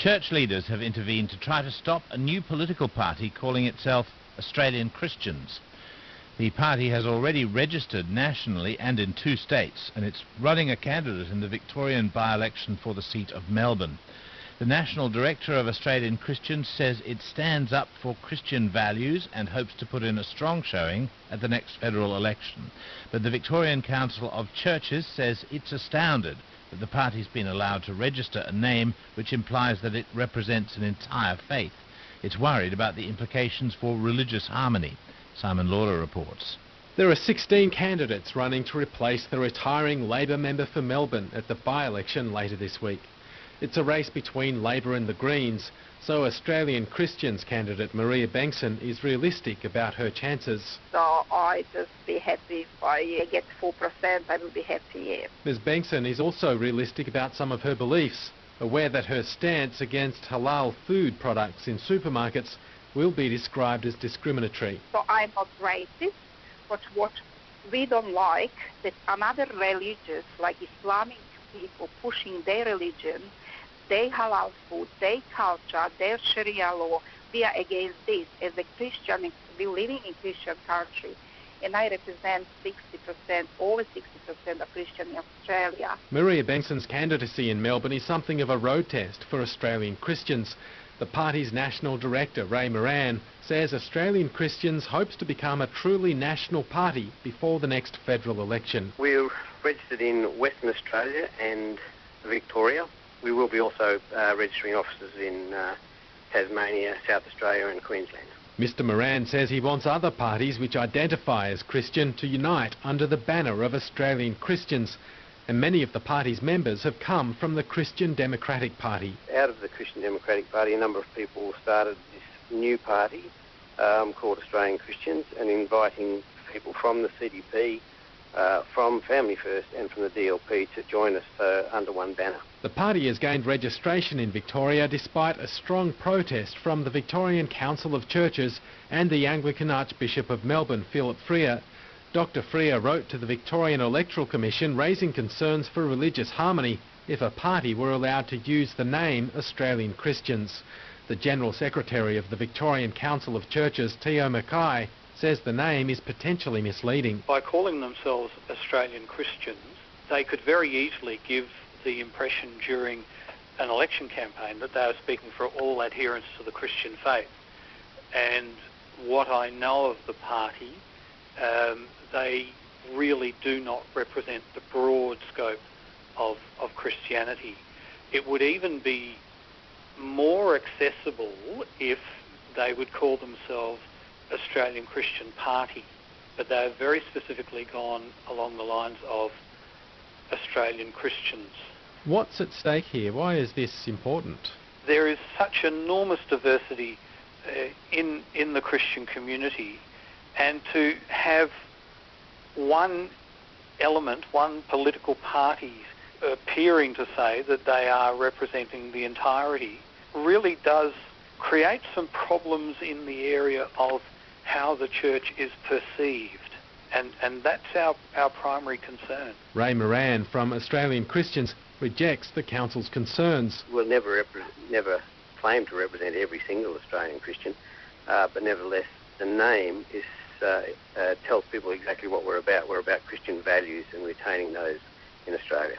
Church leaders have intervened to try to stop a new political party calling itself Australian Christians. The party has already registered nationally and in 2 states, and it's running a candidate in the Victorian by-election for the seat of Melbourne. The National Director of Australian Christians says it stands up for Christian values and hopes to put in a strong showing at the next federal election. But the Victorian Council of Churches says it's astounded that the party's been allowed to register a name which implies that it represents an entire faith. It's worried about the implications for religious harmony. Simon Lauder reports. There are 16 candidates running to replace the retiring Labor member for Melbourne at the by-election later this week. It's a race between Labor and the Greens, so Australian Christians candidate Maria Bengtsson is realistic about her chances. So I just be happy if I get 4%, I will be happy, yeah. Ms Bengtsson is also realistic about some of her beliefs, aware that her stance against halal food products in supermarkets will be described as discriminatory. So I'm not racist, but what we don't like that another religions like Islamic people pushing their religion, their halal food, their culture, their Sharia law. We are against this. As a Christian, we're living in Christian country, and I represent 60%, over 60% of Christian in Australia. Maria Bengtsson's candidacy in Melbourne is something of a road test for Australian Christians. The party's national director, Ray Moran, says Australian Christians hopes to become a truly national party before the next federal election. We're registered in Western Australia and Victoria. We will be also registering offices in Tasmania, South Australia and Queensland. Mr Moran says he wants other parties which identify as Christian to unite under the banner of Australian Christians, and many of the party's members have come from the Christian Democratic Party. Out of the Christian Democratic Party, a number of people started this new party called Australian Christians, and inviting people from the CDP, from Family First and from the DLP to join us under one banner. The party has gained registration in Victoria despite a strong protest from the Victorian Council of Churches and the Anglican Archbishop of Melbourne, Philip Freer. Dr Freer wrote to the Victorian Electoral Commission raising concerns for religious harmony if a party were allowed to use the name Australian Christians. The General Secretary of the Victorian Council of Churches, Teo Mackay, says the name is potentially misleading. By calling themselves Australian Christians, they could very easily give the impression during an election campaign that they are speaking for all adherents to the Christian faith. And what I know of the party, they really do not represent the broad scope of Christianity. It would even be more accessible if they would call themselves Australian Christian Party, but they have very specifically gone along the lines of Australian Christians. What's at stake here? Why is this important? There is such enormous diversity in the Christian community, and to have one element, one political party appearing to say that they are representing the entirety really does create some problems in the area of how the church is perceived. And that's our primary concern. Ray Moran from Australian Christians rejects the Council's concerns. We'll never claim to represent every single Australian Christian, but nevertheless the name is tells people exactly what we're about. We're about Christian values and retaining those in Australia.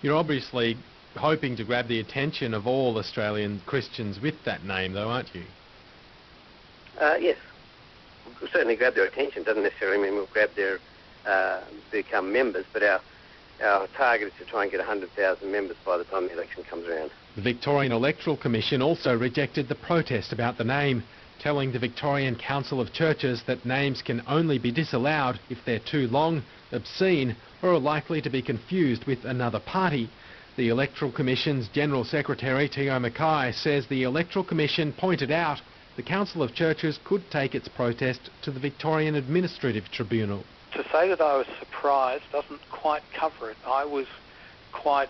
You're obviously hoping to grab the attention of all Australian Christians with that name, though, aren't you? Yes. We'll certainly grab their attention. Doesn't necessarily mean we'll grab their become members, but our target is to try and get 100,000 members by the time the election comes around. The Victorian Electoral Commission also rejected the protest about the name, telling the Victorian Council of Churches that names can only be disallowed if they're too long, obscene, or are likely to be confused with another party. The Electoral Commission's General Secretary, Teo Mackay, says the Electoral Commission pointed out the Council of Churches could take its protest to the Victorian Administrative Tribunal. To say that I was surprised doesn't quite cover it. I was quite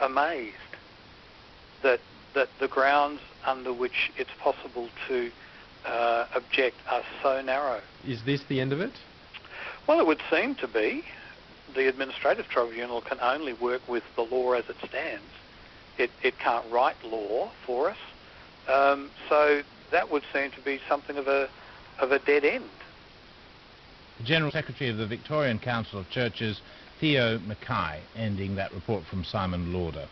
amazed that the grounds under which it's possible to object are so narrow. Is this the end of it? Well, it would seem to be. The Administrative Tribunal can only work with the law as it stands, It can't write law for us. So that would seem to be something of a dead end. The General Secretary of the Victorian Council of Churches, Theo Mackay, ending that report from Simon Lauder.